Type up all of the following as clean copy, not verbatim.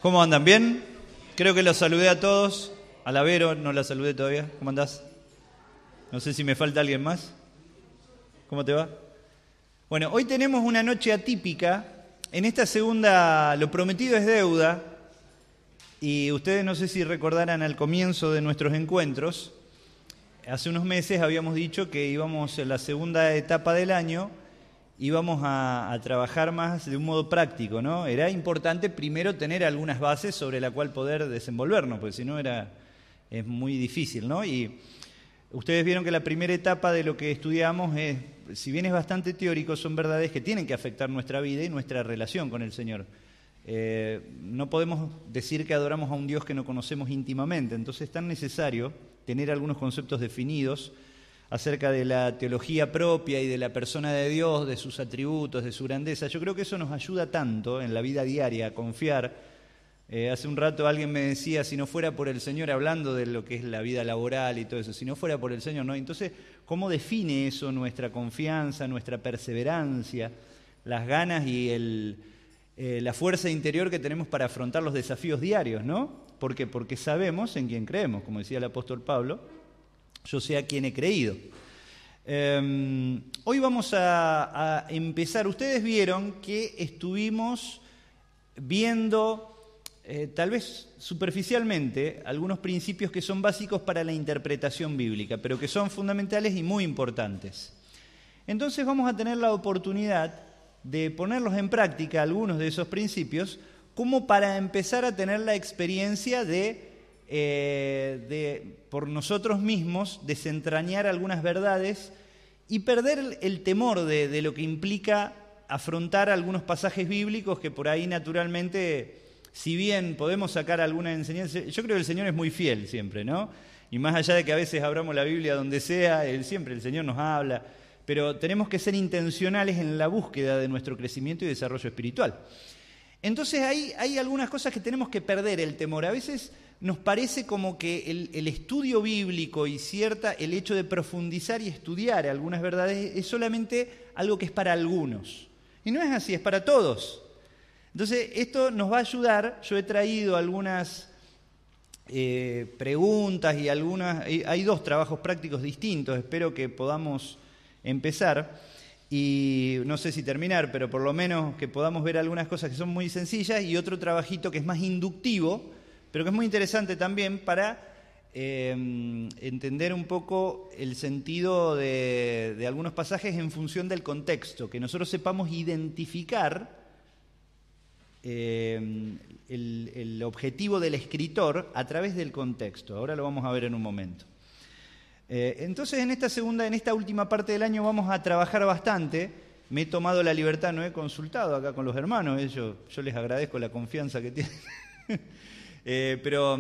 ¿Cómo andan? ¿Bien? Creo que los saludé a todos. A la Vero no la saludé todavía. ¿Cómo andás? No sé si me falta alguien más. ¿Cómo te va? Bueno, hoy tenemos una noche atípica. En esta segunda, lo prometido es deuda. Y ustedes no sé si recordarán al comienzo de nuestros encuentros. Hace unos meses habíamos dicho que íbamos en la segunda etapa del año, íbamos a trabajar más de un modo práctico, ¿no? Era importante primero tener algunas bases sobre la cual poder desenvolvernos, porque si no es muy difícil, ¿no? Y ustedes vieron que la primera etapa de lo que estudiamos es, si bien es bastante teórico, son verdades que tienen que afectar nuestra vida y nuestra relación con el Señor. No podemos decir que adoramos a un Dios que no conocemos íntimamente, entonces es tan necesario tener algunos conceptos definidos acerca de la teología propia y de la persona de Dios, de sus atributos, de su grandeza. Yo creo que eso nos ayuda tanto en la vida diaria a confiar. Hace un rato alguien me decía, si no fuera por el Señor, hablando de lo que es la vida laboral y todo eso, si no fuera por el Señor, ¿no? Entonces, ¿cómo define eso nuestra confianza, nuestra perseverancia, las ganas y la fuerza interior que tenemos para afrontar los desafíos diarios, ¿no? ¿Por qué? Porque sabemos en quién creemos, como decía el apóstol Pablo, yo sé a quién he creído. Hoy vamos a empezar. Ustedes vieron que estuvimos viendo, tal vez superficialmente, algunos principios que son básicos para la interpretación bíblica, pero que son fundamentales y muy importantes. Entonces vamos a tener la oportunidad de ponerlos en práctica, algunos de esos principios, como para empezar a tener la experiencia de por nosotros mismos, desentrañar algunas verdades y perder el temor de lo que implica afrontar algunos pasajes bíblicos que por ahí naturalmente, si bien podemos sacar alguna enseñanza, yo creo que el Señor es muy fiel siempre, ¿no? Y más allá de que a veces abramos la Biblia donde sea, siempre el Señor nos habla, pero tenemos que ser intencionales en la búsqueda de nuestro crecimiento y desarrollo espiritual. Entonces hay algunas cosas que tenemos que perder el temor. A veces nos parece como que el estudio bíblico y el hecho de profundizar y estudiar algunas verdades es solamente algo que es para algunos. Y no es así, es para todos. Entonces esto nos va a ayudar. Yo he traído algunas preguntas y hay dos trabajos prácticos distintos. Espero que podamos empezar. Y no sé si terminar, pero por lo menos que podamos ver algunas cosas que son muy sencillas y otro trabajito que es más inductivo, pero que es muy interesante también para entender un poco el sentido de algunos pasajes en función del contexto, que nosotros sepamos identificar el objetivo del escritor a través del contexto. Ahora lo vamos a ver en un momento. Entonces en esta última parte del año vamos a trabajar bastante. Me he tomado la libertad, no he consultado acá con los hermanos, yo les agradezco la confianza que tienen. Pero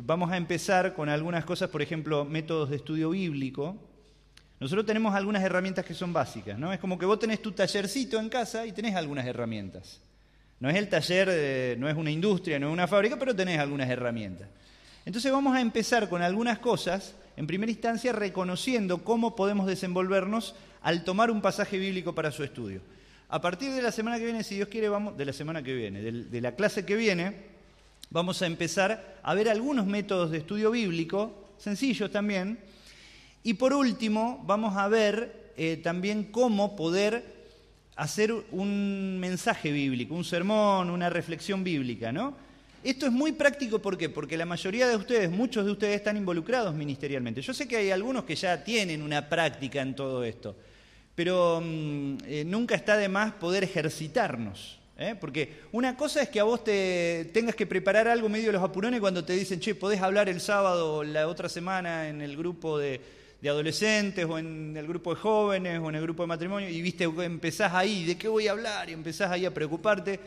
vamos a empezar con algunas cosas, por ejemplo, métodos de estudio bíblico. Nosotros tenemos algunas herramientas que son básicas, ¿no? Es como que vos tenés tu tallercito en casa y tenés algunas herramientas. No es el taller, no es una industria, no es una fábrica, pero tenés algunas herramientas. Entonces vamos a empezar con algunas cosas, en primera instancia reconociendo cómo podemos desenvolvernos al tomar un pasaje bíblico para su estudio. A partir de la semana que viene, si Dios quiere, de la clase que viene, vamos a empezar a ver algunos métodos de estudio bíblico, sencillos también, y por último vamos a ver también cómo poder hacer un mensaje bíblico, un sermón, una reflexión bíblica, ¿no? Esto es muy práctico, ¿por qué? Porque la mayoría de ustedes, muchos de ustedes están involucrados ministerialmente. Yo sé que hay algunos que ya tienen una práctica en todo esto, pero nunca está de más poder ejercitarnos. Porque una cosa es que a vos te tengas que preparar algo medio de los apurones cuando te dicen, che, podés hablar el sábado o la otra semana en el grupo de adolescentes o en el grupo de jóvenes o en el grupo de matrimonio y viste, empezás ahí, ¿de qué voy a hablar? Y empezás ahí a preocuparte.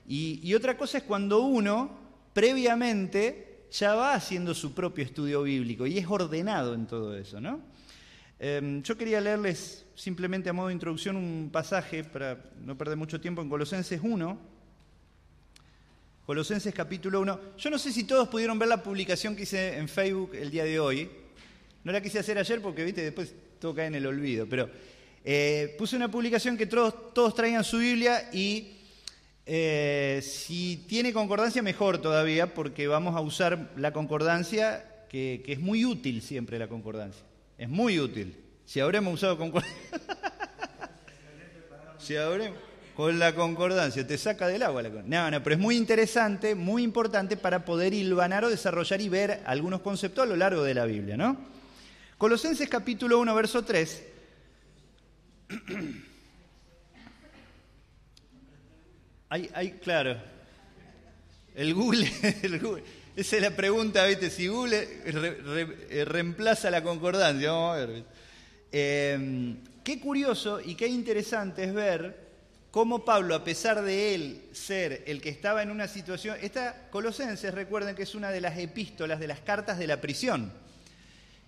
Y otra cosa es cuando uno previamente ya va haciendo su propio estudio bíblico y es ordenado en todo eso, ¿no? Yo quería leerles simplemente a modo de introducción un pasaje para no perder mucho tiempo en Colosenses 1. Colosenses capítulo 1. Yo no sé si todos pudieron ver la publicación que hice en Facebook el día de hoy. No la quise hacer ayer porque, viste, después todo cae en el olvido. Pero puse una publicación que todos traían su Biblia y Si tiene concordancia, mejor todavía, porque vamos a usar la concordancia, que es muy útil siempre la concordancia. Es muy útil. Si habremos usado concordancia... si habremos... Con la concordancia, te saca del agua la concordancia. No, pero es muy interesante, muy importante para poder hilvanar o desarrollar y ver algunos conceptos a lo largo de la Biblia, ¿no? Colosenses capítulo 1, verso 3... claro, el Google, esa es la pregunta, ¿viste? Si Google reemplaza la concordancia, vamos a ver. Qué curioso y qué interesante es ver cómo Pablo, a pesar de él ser el que estaba en una situación... Colosenses, recuerden que es una de las epístolas, de las cartas de la prisión.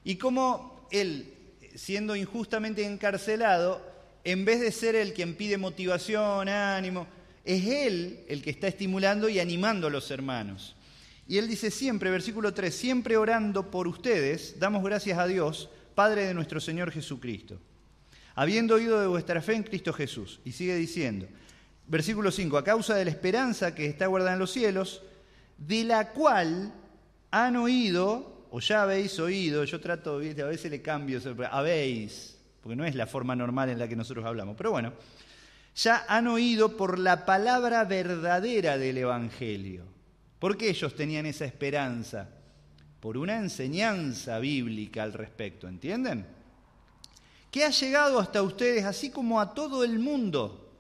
Y cómo él, siendo injustamente encarcelado, en vez de ser el quien pide motivación, ánimo... es él el que está estimulando y animando a los hermanos. Y él dice siempre, versículo 3, siempre orando por ustedes, damos gracias a Dios, Padre de nuestro Señor Jesucristo, habiendo oído de vuestra fe en Cristo Jesús. Y sigue diciendo, versículo 5, a causa de la esperanza que está guardada en los cielos, de la cual han oído, o ya habéis oído, yo trato, a veces le cambio, habéis, porque no es la forma normal en la que nosotros hablamos, pero bueno, ya han oído por la palabra verdadera del Evangelio. ¿Por qué ellos tenían esa esperanza? Por una enseñanza bíblica al respecto, ¿entienden? Que ha llegado hasta ustedes, así como a todo el mundo.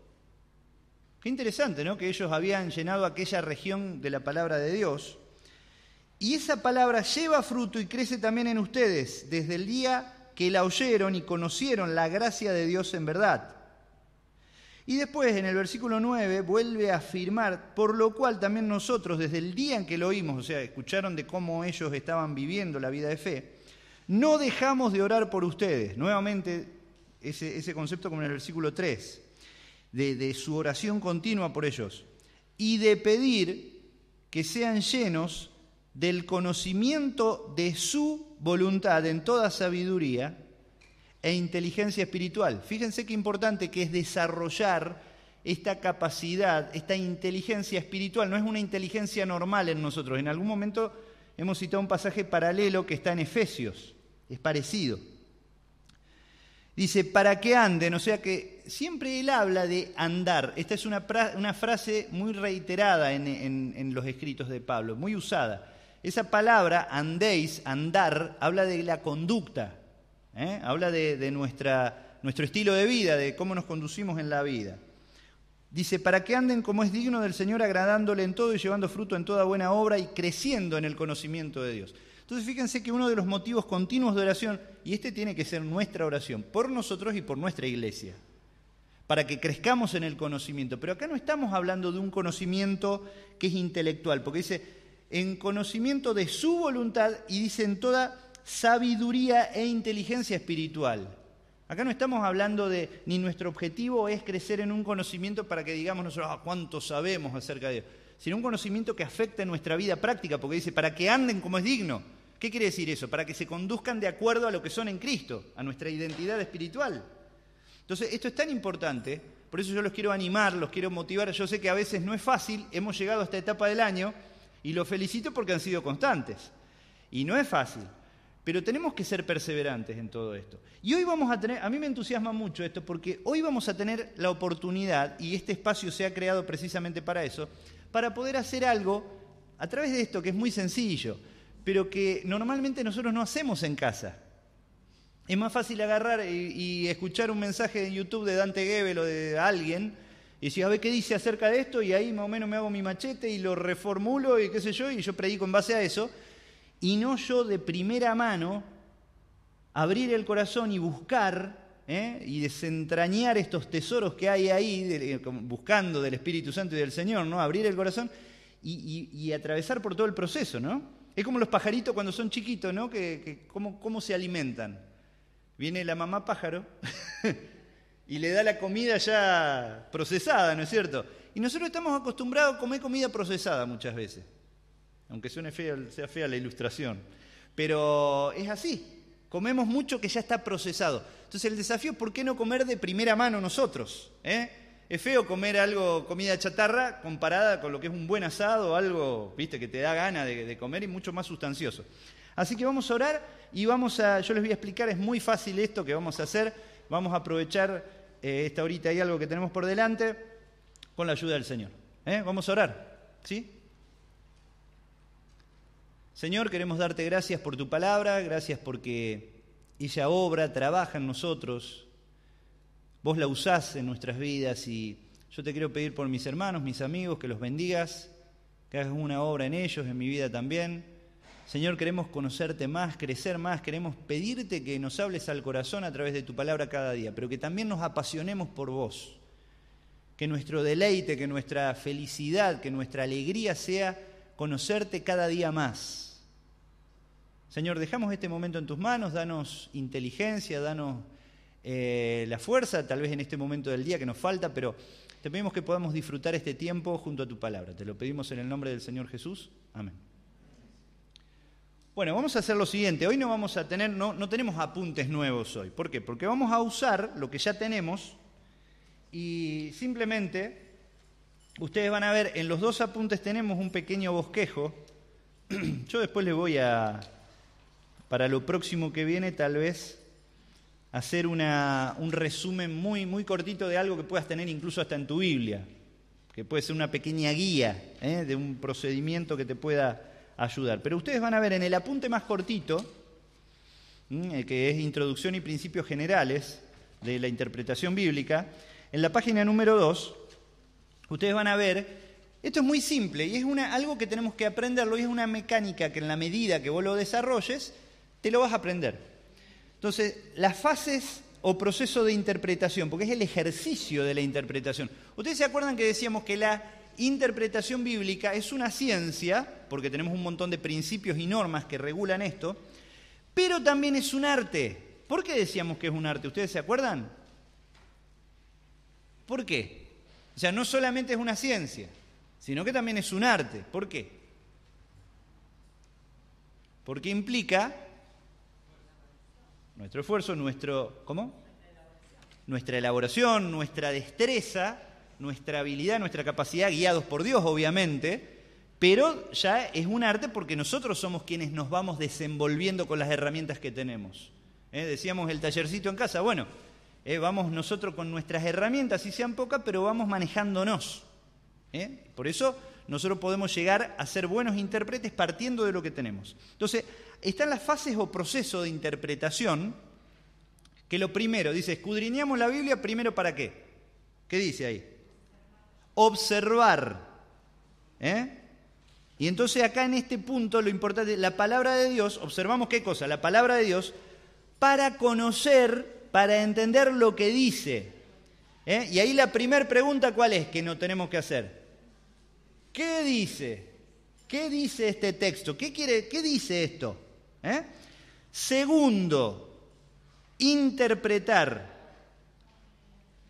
Qué interesante, ¿no? Que ellos habían llenado aquella región de la palabra de Dios. Y esa palabra lleva fruto y crece también en ustedes, desde el día que la oyeron y conocieron la gracia de Dios en verdad. Y después, en el versículo 9, vuelve a afirmar, por lo cual también nosotros, desde el día en que lo oímos, o sea, escucharon de cómo ellos estaban viviendo la vida de fe, no dejamos de orar por ustedes. Nuevamente, ese concepto como en el versículo 3, de su oración continua por ellos, y de pedir que sean llenos del conocimiento de su voluntad en toda sabiduría e inteligencia espiritual. Fíjense qué importante que es desarrollar esta capacidad, esta inteligencia espiritual. No es una inteligencia normal en nosotros. En algún momento hemos citado un pasaje paralelo que está en Efesios. Es parecido. Dice, para que anden, o sea que siempre él habla de andar. Esta es una frase muy reiterada en los escritos de Pablo, muy usada. Esa palabra, andéis, andar, habla de la conducta. Habla de nuestro estilo de vida, de cómo nos conducimos en la vida. Dice, para que anden como es digno del Señor, agradándole en todo y llevando fruto en toda buena obra y creciendo en el conocimiento de Dios. Entonces fíjense que uno de los motivos continuos de oración, y este tiene que ser nuestra oración, por nosotros y por nuestra iglesia, para que crezcamos en el conocimiento. Pero acá no estamos hablando de un conocimiento que es intelectual, porque dice, en conocimiento de su voluntad, y dice en toda sabiduría e inteligencia espiritual. Acá no estamos hablando de, ni nuestro objetivo es crecer en un conocimiento para que digamos nosotros, cuánto sabemos acerca de Dios, sino un conocimiento que afecte nuestra vida práctica, porque dice, para que anden como es digno. ¿Qué quiere decir eso? Para que se conduzcan de acuerdo a lo que son en Cristo, a nuestra identidad espiritual. Entonces, esto es tan importante, por eso yo los quiero animar, los quiero motivar. Yo sé que a veces no es fácil, hemos llegado a esta etapa del año, y los felicito porque han sido constantes. Y no es fácil. Pero tenemos que ser perseverantes en todo esto. Y hoy vamos a tener, a mí me entusiasma mucho esto, porque hoy vamos a tener la oportunidad, y este espacio se ha creado precisamente para eso, para poder hacer algo a través de esto que es muy sencillo, pero que normalmente nosotros no hacemos en casa. Es más fácil agarrar y escuchar un mensaje de YouTube de Dante Gebel o de alguien, y decir, a ver qué dice acerca de esto, y ahí más o menos me hago mi machete y lo reformulo y qué sé yo, y yo predico en base a eso, y no yo de primera mano abrir el corazón y buscar y desentrañar estos tesoros que hay ahí, buscando del Espíritu Santo y del Señor, ¿no? Abrir el corazón y atravesar por todo el proceso, ¿no? Es como los pajaritos cuando son chiquitos, ¿no? ¿Cómo se alimentan? Viene la mamá pájaro y le da la comida ya procesada, ¿no es cierto? Y nosotros estamos acostumbrados a comer comida procesada muchas veces. Aunque suene fea, sea fea la ilustración. Pero es así. Comemos mucho que ya está procesado. Entonces el desafío es ¿por qué no comer de primera mano nosotros? Es Es feo comer algo, comida chatarra, comparada con lo que es un buen asado, algo, viste, que te da ganas de comer y mucho más sustancioso. Así que vamos a orar y yo les voy a explicar, es muy fácil esto que vamos a hacer. Vamos a aprovechar esta horita y algo que tenemos por delante con la ayuda del Señor. Vamos a orar, ¿sí? Señor, queremos darte gracias por tu palabra, gracias porque ella obra, trabaja en nosotros. Vos la usás en nuestras vidas y yo te quiero pedir por mis hermanos, mis amigos, que los bendigas, que hagas una obra en ellos, en mi vida también. Señor, queremos conocerte más, crecer más, queremos pedirte que nos hables al corazón a través de tu palabra cada día, pero que también nos apasionemos por vos. Que nuestro deleite, que nuestra felicidad, que nuestra alegría sea conocerte cada día más. Señor, dejamos este momento en tus manos, danos inteligencia, danos la fuerza, tal vez en este momento del día que nos falta, pero te pedimos que podamos disfrutar este tiempo junto a tu palabra. Te lo pedimos en el nombre del Señor Jesús. Amén. Bueno, vamos a hacer lo siguiente. Hoy no vamos a tener, no tenemos apuntes nuevos hoy. ¿Por qué? Porque vamos a usar lo que ya tenemos y simplemente ustedes van a ver, en los dos apuntes tenemos un pequeño bosquejo. Yo después les voy para lo próximo que viene, tal vez hacer un resumen muy, muy cortito de algo que puedas tener incluso hasta en tu Biblia, que puede ser una pequeña guía de un procedimiento que te pueda ayudar. Pero ustedes van a ver en el apunte más cortito, que es Introducción y Principios Generales de la Interpretación Bíblica, en la página número 2, ustedes van a ver, esto es muy simple y es algo que tenemos que aprenderlo y es una mecánica que en la medida que vos lo desarrolles, te lo vas a aprender. Entonces, las fases o proceso de interpretación, porque es el ejercicio de la interpretación. Ustedes se acuerdan que decíamos que la interpretación bíblica es una ciencia, porque tenemos un montón de principios y normas que regulan esto, pero también es un arte. ¿Por qué decíamos que es un arte? ¿Ustedes se acuerdan? ¿Por qué? O sea, no solamente es una ciencia, sino que también es un arte. ¿Por qué? Porque implica nuestro esfuerzo, nuestra elaboración, nuestra destreza, nuestra habilidad, nuestra capacidad, guiados por Dios, obviamente, pero ya es un arte porque nosotros somos quienes nos vamos desenvolviendo con las herramientas que tenemos. Decíamos el tallercito en casa, bueno, vamos nosotros con nuestras herramientas, si sean pocas, pero vamos manejándonos. Por eso nosotros podemos llegar a ser buenos intérpretes partiendo de lo que tenemos. Entonces, están las fases o procesos de interpretación, que lo primero, dice, escudriñamos la Biblia, primero ¿para qué? ¿Qué dice ahí? Observar. Y entonces acá en este punto lo importante, la palabra de Dios, observamos qué cosa, la palabra de Dios, para conocer, para entender lo que dice. Y ahí la primera pregunta, ¿cuál es? Que no tenemos que hacer. ¿Qué dice? ¿Qué dice este texto? ¿Qué dice esto? Segundo, interpretar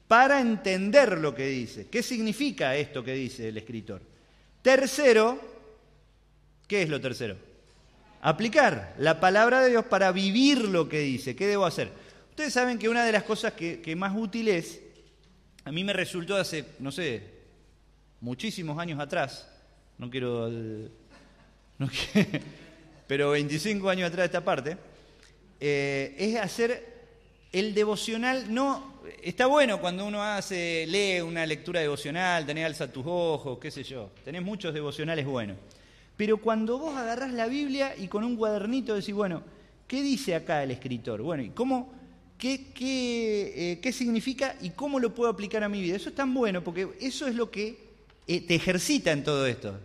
para entender lo que dice. ¿Qué significa esto que dice el escritor? Tercero, ¿qué es lo tercero? Aplicar la palabra de Dios para vivir lo que dice. ¿Qué debo hacer? Ustedes saben que una de las cosas que más útil es, a mí me resultó hace, no sé, muchísimos años atrás, pero 25 años atrás de esta parte, es hacer el devocional. No, está bueno cuando uno lee una lectura devocional, tenés alza tus ojos, qué sé yo, tenés muchos devocionales buenos. Pero cuando vos agarrás la Biblia y con un cuadernito decís, bueno, ¿qué dice acá el escritor? Bueno, ¿y qué significa y cómo lo puedo aplicar a mi vida? Eso es tan bueno porque eso es lo que te ejercita en todo esto.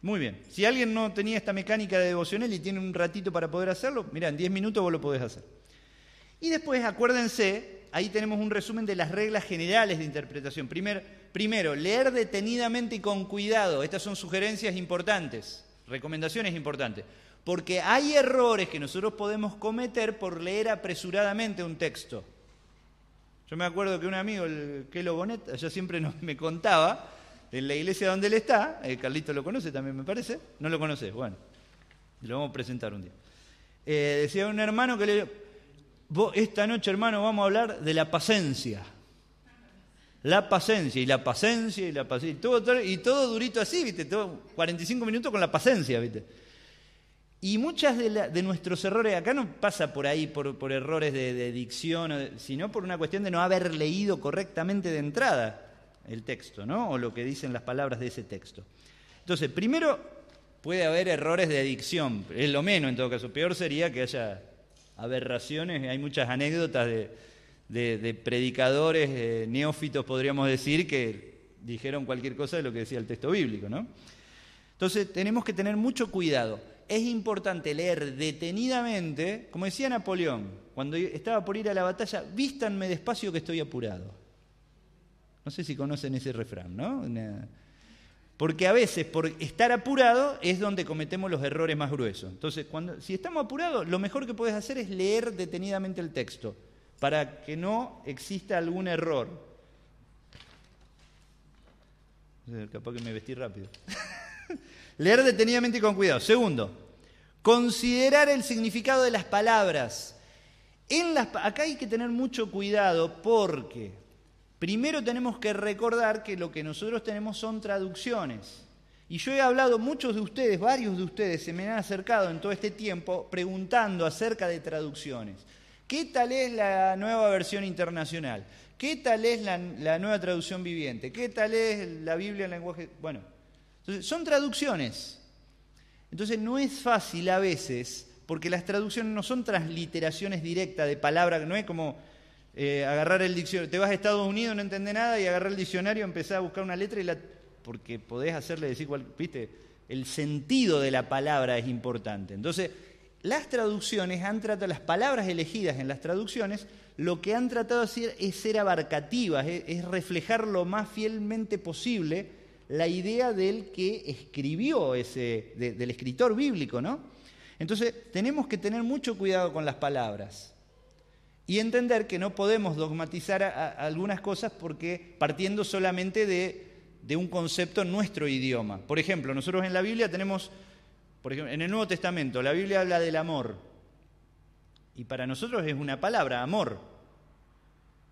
Muy bien. Si alguien no tenía esta mecánica de devocional y tiene un ratito para poder hacerlo, mirá, en 10 minutos vos lo podés hacer. Y después, acuérdense, ahí tenemos un resumen de las reglas generales de interpretación. Primero, leer detenidamente y con cuidado. Estas son sugerencias importantes, recomendaciones importantes. Porque hay errores que nosotros podemos cometer por leer apresuradamente un texto. Yo me acuerdo que un amigo, el Kelo Bonet, allá siempre me contaba, en la iglesia donde él está, Carlito lo conoce también me parece, no lo conoces, bueno, lo vamos a presentar un día. Decía un hermano que esta noche, hermano, vamos a hablar de la paciencia. La paciencia, y la paciencia, y la paciencia, y todo durito así, ¿viste? Todo 45 minutos con la paciencia, ¿viste? Y muchas de nuestros errores, acá no pasa por ahí, por errores de dicción, sino por una cuestión de no haber leído correctamente de entrada el texto, ¿no? O lo que dicen las palabras de ese texto. Entonces, primero, puede haber errores de dicción, es lo menos en todo caso. Peor sería que haya aberraciones, hay muchas anécdotas de predicadores neófitos, podríamos decir, que dijeron cualquier cosa de lo que decía el texto bíblico, ¿no? Entonces, tenemos que tener mucho cuidado. Es importante leer detenidamente, como decía Napoleón, cuando estaba por ir a la batalla, vístanme despacio que estoy apurado. No sé si conocen ese refrán, ¿no? Porque a veces, por estar apurado, es donde cometemos los errores más gruesos. Entonces, si estamos apurados, lo mejor que puedes hacer es leer detenidamente el texto, para que no exista algún error. Capaz que me vestí rápido. Leer detenidamente y con cuidado. Segundo, considerar el significado de las palabras. Acá hay que tener mucho cuidado porque primero tenemos que recordar que lo que nosotros tenemos son traducciones. Y yo he hablado, muchos de ustedes, varios de ustedes se me han acercado en todo este tiempo preguntando acerca de traducciones. ¿Qué tal es la nueva versión internacional? ¿Qué tal es la nueva traducción viviente? ¿Qué tal es la Biblia en lenguaje...? Bueno, entonces, son traducciones. Entonces no es fácil a veces, porque las traducciones no son transliteraciones directas de palabras, no es como agarrar el diccionario, te vas a Estados Unidos, no entendés nada, y agarrar el diccionario, empezás a buscar una letra, porque podés hacerle decir, ¿viste? El sentido de la palabra es importante. Entonces, las traducciones las palabras elegidas en las traducciones, lo que han tratado de hacer es ser abarcativas, es reflejar lo más fielmente posible la idea del que escribió del escritor bíblico, ¿no? Entonces, tenemos que tener mucho cuidado con las palabras y entender que no podemos dogmatizar algunas cosas porque partiendo solamente de un concepto en nuestro idioma. Por ejemplo, nosotros en la Biblia tenemos, por ejemplo, en el Nuevo Testamento, la Biblia habla del amor. Y para nosotros es una palabra, amor.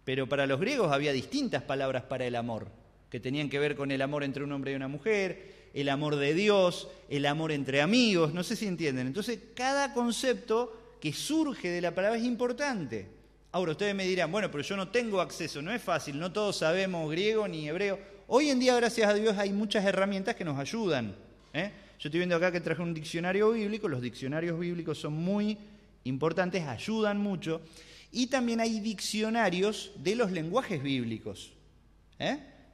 Pero para los griegos había distintas palabras para el amor, que tenían que ver con el amor entre un hombre y una mujer, el amor de Dios, el amor entre amigos, no sé si entienden. Entonces, cada concepto que surge de la palabra es importante. Ahora, ustedes me dirán, bueno, pero yo no tengo acceso, no es fácil, no todos sabemos griego ni hebreo. Hoy en día, gracias a Dios, hay muchas herramientas que nos ayudan. Yo estoy viendo acá que traje un diccionario bíblico, los diccionarios bíblicos son muy importantes, ayudan mucho, y también hay diccionarios de los lenguajes bíblicos.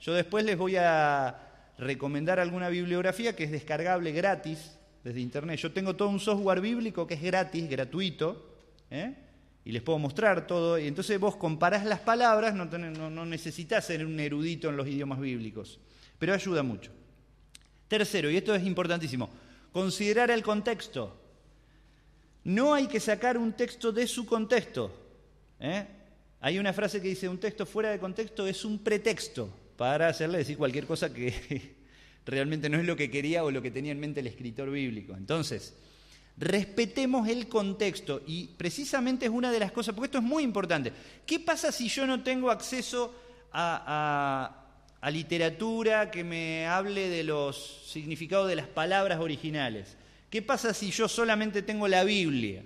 Yo después les voy a recomendar alguna bibliografía que es descargable gratis desde internet. Yo tengo todo un software bíblico que es gratis, gratuito, y les puedo mostrar todo. Y entonces vos comparás las palabras, no necesitas ser un erudito en los idiomas bíblicos, pero ayuda mucho. Tercero, y esto es importantísimo, considerar el contexto. No hay que sacar un texto de su contexto. Hay una frase que dice, un texto fuera de contexto es un pretexto para hacerle decir cualquier cosa que realmente no es lo que quería o lo que tenía en mente el escritor bíblico. Entonces, respetemos el contexto y precisamente es una de las cosas, porque esto es muy importante. ¿Qué pasa si yo no tengo acceso a literatura que me hable de los significados de las palabras originales? ¿Qué pasa si yo solamente tengo la Biblia?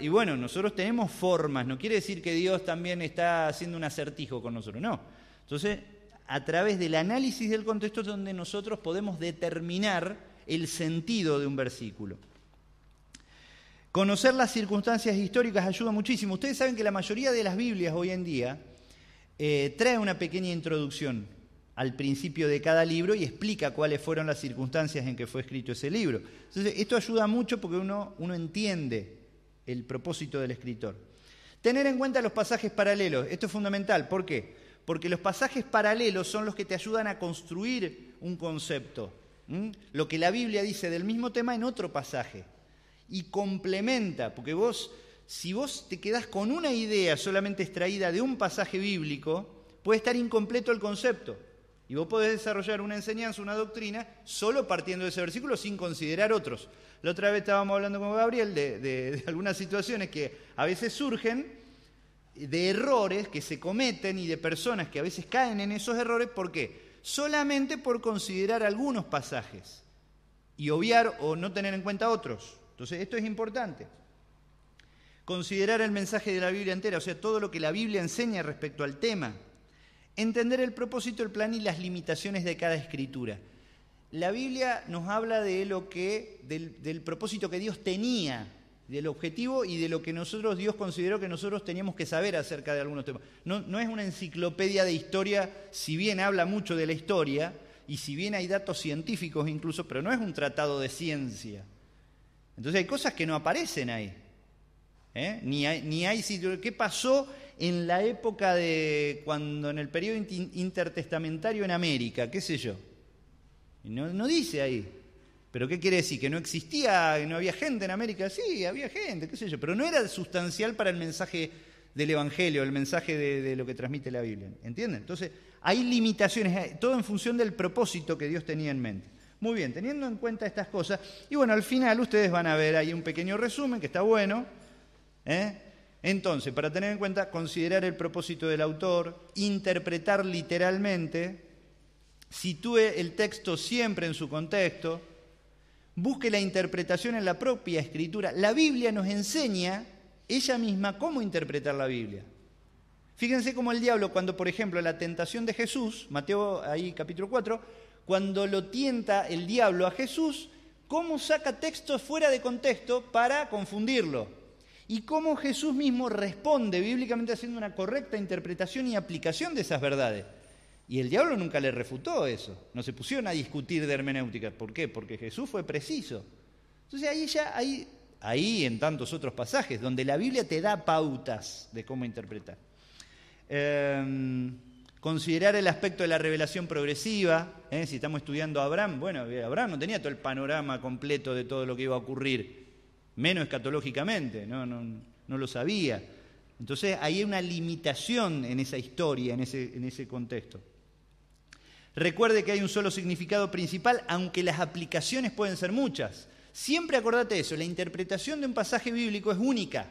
Y bueno, nosotros tenemos formas, no quiere decir que Dios también está haciendo un acertijo con nosotros, no. Entonces, a través del análisis del contexto es donde nosotros podemos determinar el sentido de un versículo. Conocer las circunstancias históricas ayuda muchísimo. Ustedes saben que la mayoría de las Biblias hoy en día trae una pequeña introducción al principio de cada libro y explica cuáles fueron las circunstancias en que fue escrito ese libro. Entonces, esto ayuda mucho porque uno entiende el propósito del escritor. Tener en cuenta los pasajes paralelos. Esto es fundamental. ¿Por qué? Porque los pasajes paralelos son los que te ayudan a construir un concepto. Lo que la Biblia dice del mismo tema en otro pasaje. Y complementa, porque si vos te quedás con una idea solamente extraída de un pasaje bíblico, puede estar incompleto el concepto. Y vos podés desarrollar una enseñanza, una doctrina, solo partiendo de ese versículo sin considerar otros. La otra vez estábamos hablando con Gabriel de algunas situaciones que a veces surgen de errores que se cometen y de personas que a veces caen en esos errores. ¿Por qué? Solamente por considerar algunos pasajes y obviar o no tener en cuenta otros. Entonces, esto es importante. Considerar el mensaje de la Biblia entera, o sea, todo lo que la Biblia enseña respecto al tema. Entender el propósito, el plan y las limitaciones de cada escritura. La Biblia nos habla de del propósito que Dios tenía, del objetivo y de lo que Dios consideró que nosotros teníamos que saber acerca de algunos temas. No es una enciclopedia de historia, si bien habla mucho de la historia, y si bien hay datos científicos incluso, pero no es un tratado de ciencia. Entonces hay cosas que no aparecen ahí. Ni hay sitio. ¿Qué pasó en la época en el periodo intertestamentario en América? ¿Qué sé yo? No dice ahí. ¿Pero qué quiere decir? ¿Que no existía, que no había gente en América? Sí, había gente, qué sé yo, pero no era sustancial para el mensaje del Evangelio, el mensaje de lo que transmite la Biblia. ¿Entienden? Entonces, hay limitaciones, todo en función del propósito que Dios tenía en mente. Muy bien, teniendo en cuenta estas cosas, y bueno, al final ustedes van a ver ahí un pequeño resumen que está bueno. Entonces, para tener en cuenta, considerar el propósito del autor, interpretar literalmente, sitúe el texto siempre en su contexto, busque la interpretación en la propia escritura. La Biblia nos enseña ella misma cómo interpretar la Biblia. Fíjense cómo el diablo, cuando por ejemplo la tentación de Jesús, Mateo ahí capítulo 4, cuando lo tienta el diablo a Jesús, cómo saca textos fuera de contexto para confundirlo. Y cómo Jesús mismo responde bíblicamente haciendo una correcta interpretación y aplicación de esas verdades. Y el diablo nunca le refutó eso. No se pusieron a discutir de hermenéutica. ¿Por qué? Porque Jesús fue preciso. Entonces ahí en tantos otros pasajes, donde la Biblia te da pautas de cómo interpretar. Considerar el aspecto de la revelación progresiva. Si estamos estudiando a Abraham, bueno, Abraham no tenía todo el panorama completo de todo lo que iba a ocurrir, menos escatológicamente, no lo sabía. Entonces ahí hay una limitación en esa historia, en ese contexto. Recuerde que hay un solo significado principal, aunque las aplicaciones pueden ser muchas. Siempre acordate eso, la interpretación de un pasaje bíblico es única.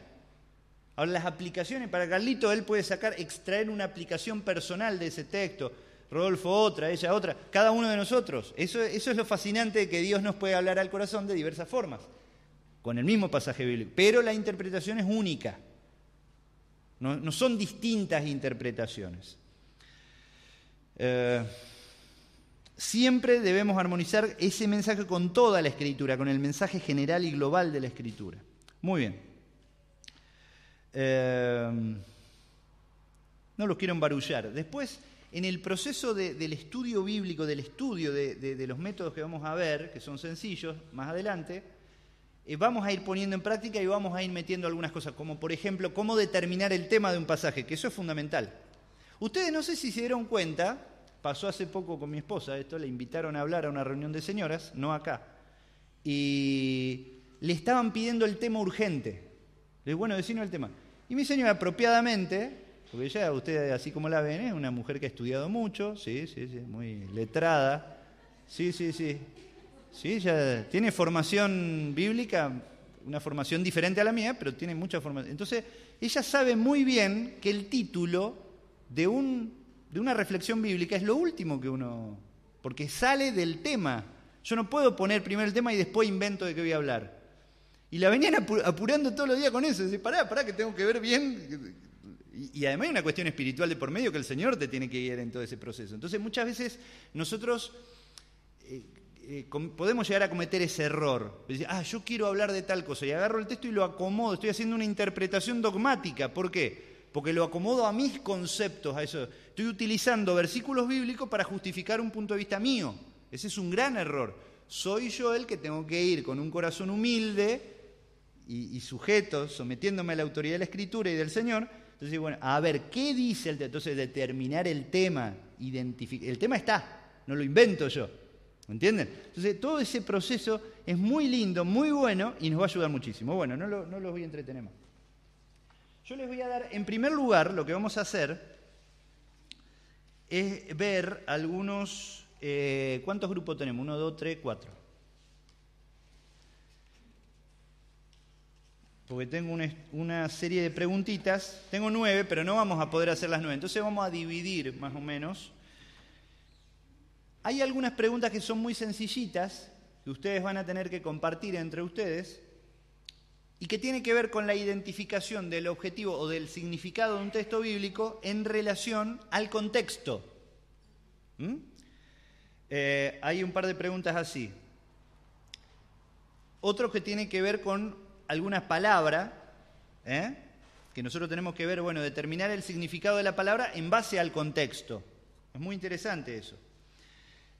Ahora las aplicaciones, para Carlito, él puede extraer una aplicación personal de ese texto, Rodolfo otra, ella otra, cada uno de nosotros. Eso es lo fascinante de que Dios nos puede hablar al corazón de diversas formas, con el mismo pasaje bíblico, pero la interpretación es única. No son distintas interpretaciones. Siempre debemos armonizar ese mensaje con toda la Escritura, con el mensaje general y global de la Escritura. Muy bien. No los quiero embarullar. Después, en el proceso del estudio bíblico, del estudio de los métodos que vamos a ver, que son sencillos, más adelante, vamos a ir poniendo en práctica y vamos a ir metiendo algunas cosas, como por ejemplo, cómo determinar el tema de un pasaje, que eso es fundamental. Ustedes no sé si se dieron cuenta, pasó hace poco con mi esposa esto, le invitaron a hablar a una reunión de señoras, no acá, y le estaban pidiendo el tema urgente. Le digo, bueno, decinos el tema. Y mi señora apropiadamente, porque ella, usted así como la ven, es una mujer que ha estudiado mucho, sí, muy letrada, sí. Sí, ella tiene formación bíblica, una formación diferente a la mía, pero tiene mucha formación. Entonces, ella sabe muy bien que el título de una reflexión bíblica es lo último que uno... porque sale del tema. Yo no puedo poner primero el tema y después invento de qué voy a hablar. Y la venían apurando todos los días con eso. Dice, pará, que tengo que ver bien. Y además hay una cuestión espiritual de por medio que el Señor te tiene que guiar en todo ese proceso. Entonces, muchas veces nosotros... podemos llegar a cometer ese error. Decir, yo quiero hablar de tal cosa y agarro el texto y lo acomodo, estoy haciendo una interpretación dogmática. ¿Por qué? Porque lo acomodo a mis conceptos, a eso. Estoy utilizando versículos bíblicos para justificar un punto de vista mío. Ese es un gran error. Soy yo el que tengo que ir con un corazón humilde y sujeto, sometiéndome a la autoridad de la Escritura y del Señor. Entonces, bueno, a ver, ¿qué dice el texto? Entonces, determinar el tema, el tema está, no lo invento yo. ¿Entienden? Entonces, todo ese proceso es muy lindo, muy bueno y nos va a ayudar muchísimo. Bueno, no los voy a entretener más. Yo les voy a dar, en primer lugar, lo que vamos a hacer es ver algunos... ¿cuántos grupos tenemos? 1, 2, 3, 4. porque tengo una serie de preguntitas. Tengo 9, pero no vamos a poder hacer las 9. Entonces vamos a dividir más o menos. Hay algunas preguntas que son muy sencillitas, que ustedes van a tener que compartir entre ustedes, y que tienen que ver con la identificación del objetivo o del significado de un texto bíblico en relación al contexto. Hay un par de preguntas así. Otro que tiene que ver con algunas palabras, que nosotros tenemos que ver, determinar el significado de la palabra en base al contexto. Es muy interesante eso.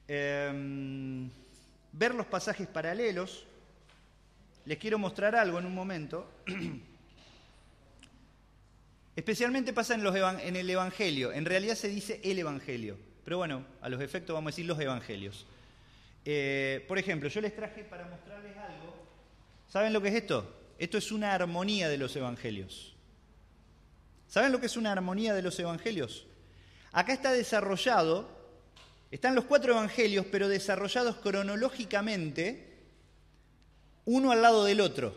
Ver los pasajes paralelos. Les quiero mostrar algo en un momento. Especialmente pasa en el Evangelio. En realidad se dice el Evangelio. Pero bueno, a los efectos vamos a decir los Evangelios. Por ejemplo, yo les traje para mostrarles algo. ¿Saben lo que es esto? Esto es una armonía de los Evangelios. ¿Saben lo que es una armonía de los Evangelios? Acá está desarrollado, están los 4 Evangelios, pero desarrollados cronológicamente, uno al lado del otro.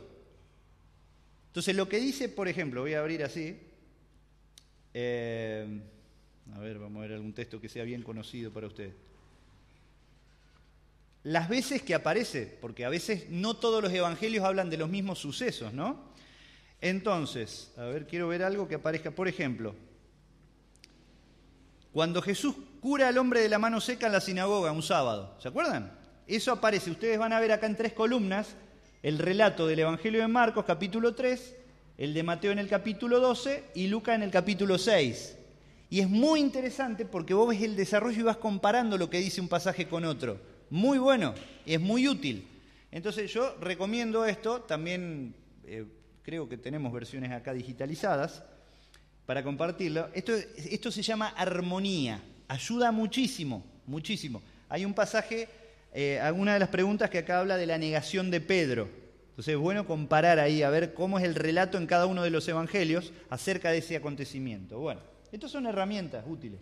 Entonces lo que dice, por ejemplo, voy a abrir así. A ver, vamos a ver algún texto que sea bien conocido para ustedes. Las veces que aparece, porque a veces no todos los evangelios hablan de los mismos sucesos, ¿no? Entonces, a ver, quiero ver algo que aparezca. Por ejemplo, cuando Jesús cura al hombre de la mano seca en la sinagoga un sábado, ¿se acuerdan? Eso aparece, ustedes van a ver acá en 3 columnas, el relato del Evangelio de Marcos, capítulo 3, el de Mateo en el capítulo 12 y Lucas en el capítulo 6. Y es muy interesante porque vos ves el desarrollo y vas comparando lo que dice un pasaje con otro. Muy bueno y es muy útil. Entonces yo recomiendo esto, también creo que tenemos versiones acá digitalizadas para compartirlo. Esto se llama armonía, ayuda muchísimo, muchísimo. Hay un pasaje, alguna de las preguntas que acá habla de la negación de Pedro. Entonces es bueno comparar ahí, a ver cómo es el relato en cada uno de los evangelios acerca de ese acontecimiento. Bueno, estas son herramientas útiles.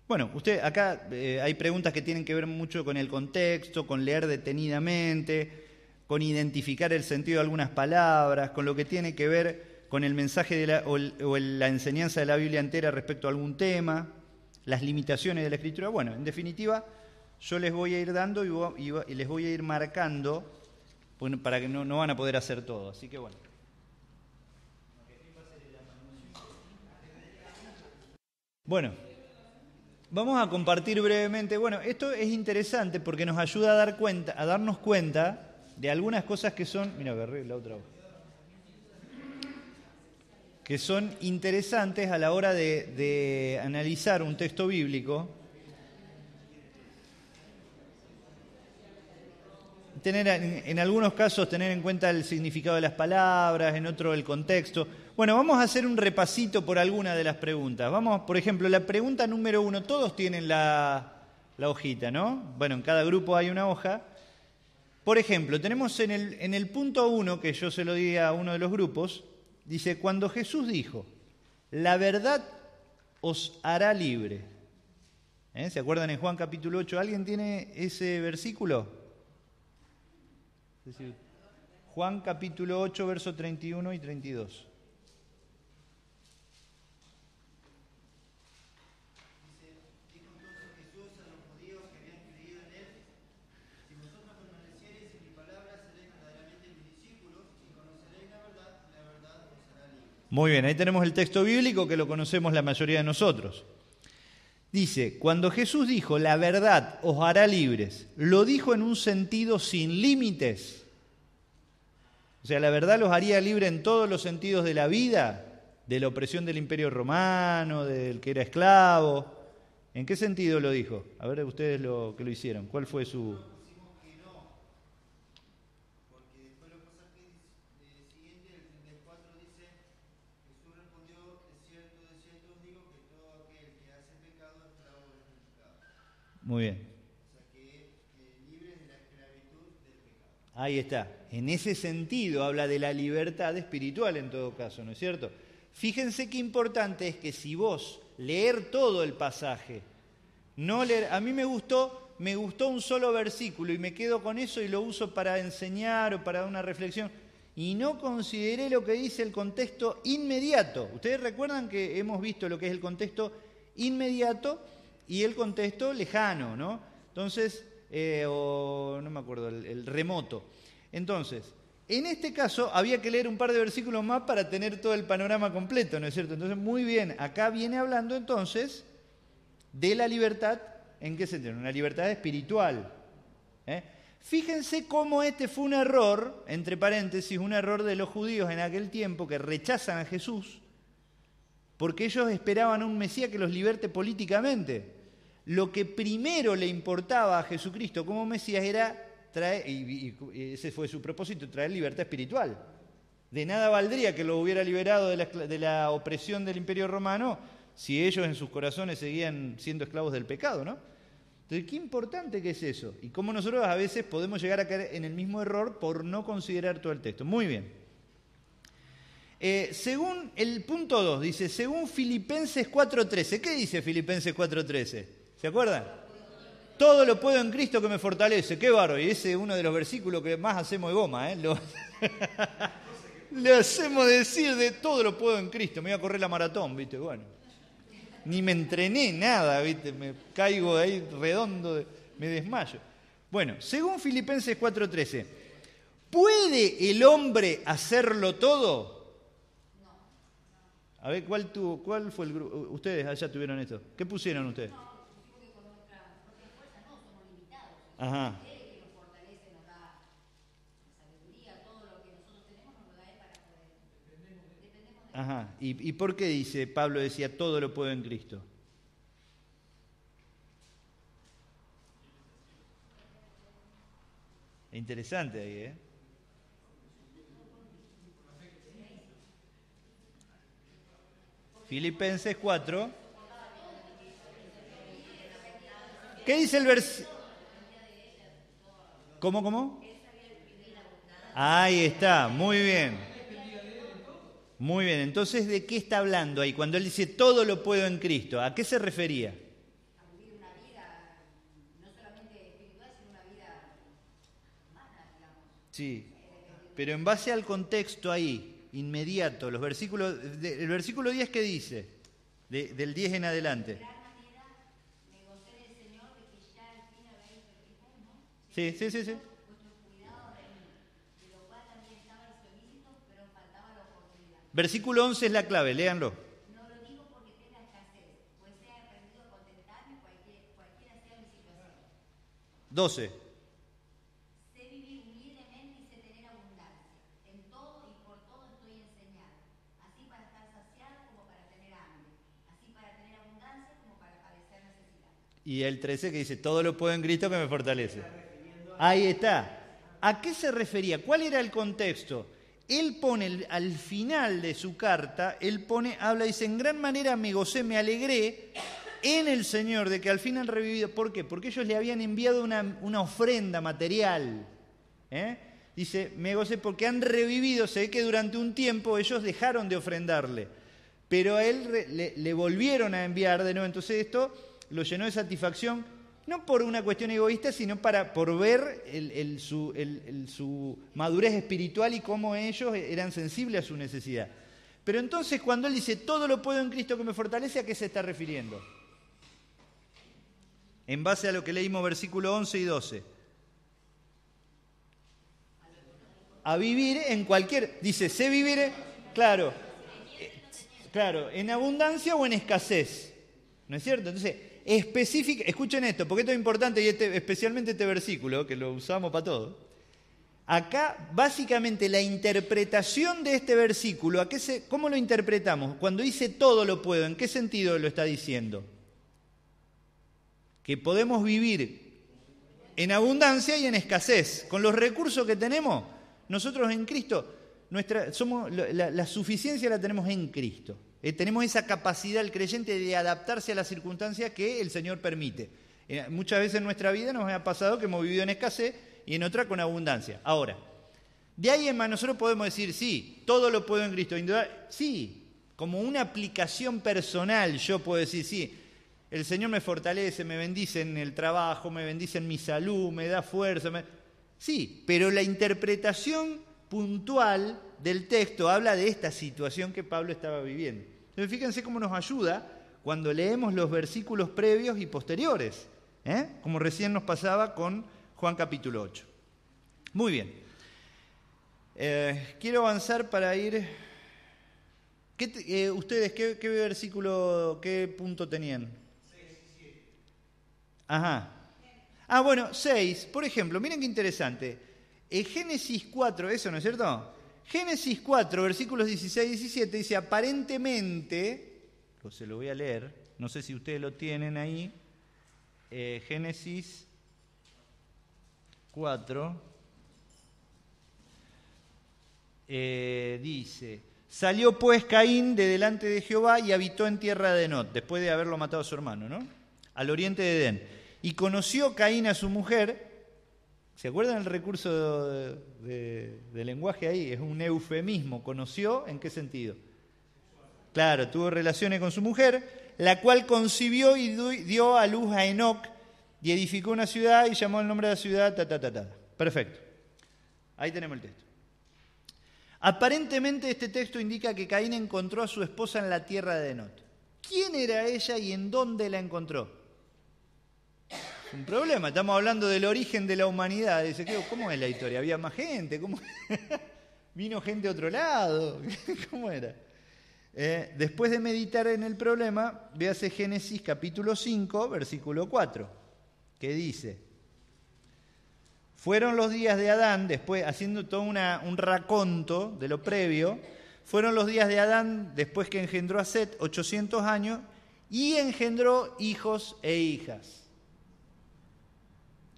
Bueno, acá hay preguntas que tienen que ver mucho con el contexto, con leer detenidamente, con identificar el sentido de algunas palabras, con lo que tiene que ver con el mensaje o la enseñanza de la Biblia entera respecto a algún tema, las limitaciones de la Escritura. Bueno, en definitiva, yo les voy a ir dando y les voy a ir marcando para que no van a poder hacer todo. Así que bueno. Bueno, vamos a compartir brevemente. Bueno, esto es interesante porque nos ayuda a darnos cuenta de algunas cosas que son... Mira, agarré la otra hoja. Que son interesantes a la hora de analizar un texto bíblico. En algunos casos tener en cuenta el significado de las palabras, en otro el contexto. Bueno, vamos a hacer un repasito por alguna de las preguntas. Vamos, por ejemplo, la pregunta número 1, todos tienen la hojita, ¿no? Bueno, en cada grupo hay una hoja. Por ejemplo, tenemos en el punto 1, que yo se lo di a uno de los grupos, dice, cuando Jesús dijo, la verdad os hará libre. ¿Se acuerdan en Juan capítulo 8? ¿Alguien tiene ese versículo? Es decir, Juan capítulo 8, versos 31 y 32. Muy bien, ahí tenemos el texto bíblico que lo conocemos la mayoría de nosotros. Dice, cuando Jesús dijo, la verdad os hará libres, lo dijo en un sentido sin límites. O sea, la verdad los haría libre en todos los sentidos de la vida, de la opresión del Imperio Romano, del que era esclavo. ¿En qué sentido lo dijo? A ver, ustedes que lo hicieron, ¿cuál fue su...? Muy bien. Ahí está. En ese sentido habla de la libertad espiritual en todo caso, ¿no es cierto? Fíjense qué importante es que si vos leer todo el pasaje No leer. A mí me gustó un solo versículo y me quedo con eso y lo uso para enseñar o para dar una reflexión. Y no consideré lo que dice el contexto inmediato. Ustedes recuerdan que hemos visto lo que es el contexto inmediato y el contexto lejano, ¿no? Entonces, no me acuerdo, el remoto. Entonces, en este caso había que leer un par de versículos más para tener todo el panorama completo, ¿no es cierto? Entonces, muy bien, acá viene hablando entonces de la libertad, ¿en qué sentido? Una libertad espiritual. Fíjense cómo este fue un error, entre paréntesis, un error de los judíos en aquel tiempo que rechazan a Jesús porque ellos esperaban a un Mesías que los liberte políticamente. Lo que primero le importaba a Jesucristo como Mesías era traer, y ese fue su propósito, traer libertad espiritual. De nada valdría que lo hubiera liberado de la opresión del Imperio Romano si ellos en sus corazones seguían siendo esclavos del pecado, ¿no? Entonces, qué importante que es eso. Y cómo nosotros a veces podemos llegar a caer en el mismo error por no considerar todo el texto. Muy bien. Según el punto 2, dice, según Filipenses 4.13. ¿Qué dice Filipenses 4.13? ¿Se acuerdan? Todo lo puedo en Cristo que me fortalece. Qué bárbaro. Y ese es uno de los versículos que más hacemos de goma, ¿eh? Le hacemos decir de todo lo puedo en Cristo. Me voy a correr la maratón, ¿viste? Bueno. Ni me entrené nada, ¿viste? Me caigo de ahí redondo, me desmayo. Bueno, según Filipenses 4.13, ¿puede el hombre hacerlo todo? A ver, ¿cuál fue el grupo? Ustedes allá tuvieron esto. ¿Qué pusieron ustedes? Ajá. Ajá. ¿Y por qué dice Pablo decía todo lo puedo en Cristo? Interesante ahí, ¿eh? Filipenses 4. ¿Qué dice el versículo? ¿Cómo? Ahí está, muy bien. Muy bien, entonces, ¿de qué está hablando ahí? Cuando él dice todo lo puedo en Cristo, ¿a qué se refería? A vivir una vida, no solamente espiritual, sino una vida humana, digamos. Sí, pero en base al contexto ahí, inmediato, los versículos, el versículo 10, ¿qué dice? Del 10 en adelante. De gran manera me gocé del Señor de que ya al fin habéis repetido, ¿no? Sí. Vuestro cuidado de mí, de lo cual también estaba solícito, pero faltaba la oportunidad. Versículo 11 es la clave, léanlo. No lo digo porque tenga escasez, pues he aprendido a contentarme cualquiera sea mi situación. 12. Sé vivir humildemente y sé tener abundancia. En todo y por todo estoy enseñado, así para estar saciado como para tener hambre, así para tener abundancia como para padecer necesidad. Y el 13 que dice, todo lo puedo en Cristo que me fortalece. Ahí está. ¿A qué se refería? ¿Cuál era el contexto? Él pone al final de su carta, habla, dice, en gran manera me gocé, me alegré en el Señor de que al fin han revivido. ¿Por qué? Porque ellos le habían enviado una ofrenda material. Dice, me gocé porque han revivido. Se ve que durante un tiempo ellos dejaron de ofrendarle, pero a él le volvieron a enviar de nuevo. Entonces esto lo llenó de satisfacción, no por una cuestión egoísta, sino por ver su madurez espiritual y cómo ellos eran sensibles a su necesidad. Pero entonces cuando él dice, todo lo puedo en Cristo que me fortalece, ¿a qué se está refiriendo? En base a lo que leímos versículo 11 y 12. A vivir en cualquier... Dice, sé vivir, claro, en abundancia o en escasez. ¿No es cierto? Entonces, escuchen esto, porque esto es importante, y especialmente este versículo, que lo usamos para todo. Acá, básicamente, la interpretación de este versículo, ¿cómo lo interpretamos? Cuando dice todo lo puedo, ¿en qué sentido lo está diciendo? Que podemos vivir en abundancia y en escasez. Con los recursos que tenemos, nosotros en Cristo, la suficiencia la tenemos en Cristo. Tenemos esa capacidad, el creyente, de adaptarse a las circunstancias que el Señor permite. Muchas veces en nuestra vida nos ha pasado que hemos vivido en escasez y en otra con abundancia. Ahora, de ahí en más nosotros podemos decir, sí, todo lo puedo en Cristo. Sí, como una aplicación personal yo puedo decir, sí, El Señor me fortalece, me bendice en el trabajo, me bendice en mi salud, me da fuerza. Sí, pero la interpretación puntual del texto habla de esta situación que Pablo estaba viviendo. Entonces fíjense cómo nos ayuda cuando leemos los versículos previos y posteriores, como recién nos pasaba con Juan capítulo 8. Muy bien. Quiero avanzar para ir... ¿Ustedes qué versículo, qué punto tenían? 6 y 7. Ajá. Ah, bueno, 6. Por ejemplo, miren qué interesante. Génesis 4, eso, ¿no es cierto? Génesis 4, versículos 16 y 17, dice, aparentemente, se lo voy a leer, no sé si ustedes lo tienen ahí, Génesis 4, dice, salió pues Caín de delante de Jehová y habitó en tierra de Nod, después de haberlo matado a su hermano, ¿no? Al oriente de Edén. Y conoció Caín a su mujer. ¿Se acuerdan el recurso de lenguaje ahí? Es un eufemismo. ¿Conoció? ¿En qué sentido? Claro, tuvo relaciones con su mujer, la cual concibió y dio a luz a Enoc, y edificó una ciudad y llamó el nombre de la ciudad, Perfecto. Ahí tenemos el texto. Aparentemente este texto indica que Caín encontró a su esposa en la tierra de Enot. ¿Quién era ella y en dónde la encontró? Un problema, estamos hablando del origen de la humanidad. Dice, ¿cómo es la historia? ¿Había más gente? ¿Cómo? ¿Vino gente de otro lado? ¿Cómo era? Después de meditar en el problema, véase Génesis capítulo 5, versículo 4, que dice, fueron los días de Adán, después haciendo todo un raconto de lo previo, fueron los días de Adán después que engendró a Set 800 años y engendró hijos e hijas.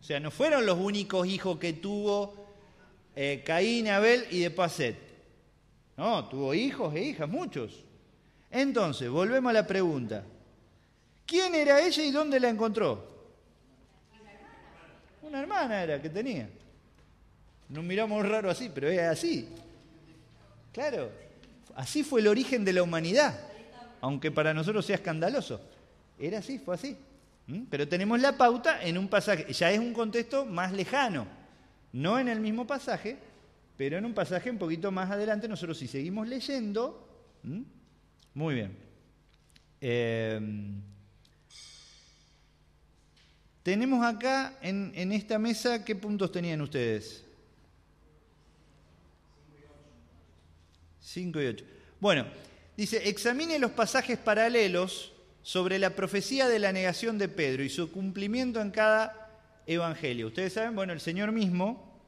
O sea, no fueron los únicos hijos que tuvo Caín, Abel y después Set. No, tuvo hijos e hijas, muchos. Entonces, volvemos a la pregunta. ¿Quién era ella y dónde la encontró? Una hermana era que tenía. Nos miramos raro así, pero es así. Claro, así fue el origen de la humanidad, aunque para nosotros sea escandaloso. Era así, fue así. Pero tenemos la pauta en un pasaje, ya es un contexto más lejano, no en el mismo pasaje, pero en un pasaje un poquito más adelante. Nosotros si seguimos leyendo, muy bien. Tenemos acá en esta mesa, ¿qué puntos tenían ustedes? 5 y 8. Bueno, dice, examine los pasajes paralelos sobre la profecía de la negación de Pedro y su cumplimiento en cada evangelio. Ustedes saben, bueno, el Señor mismo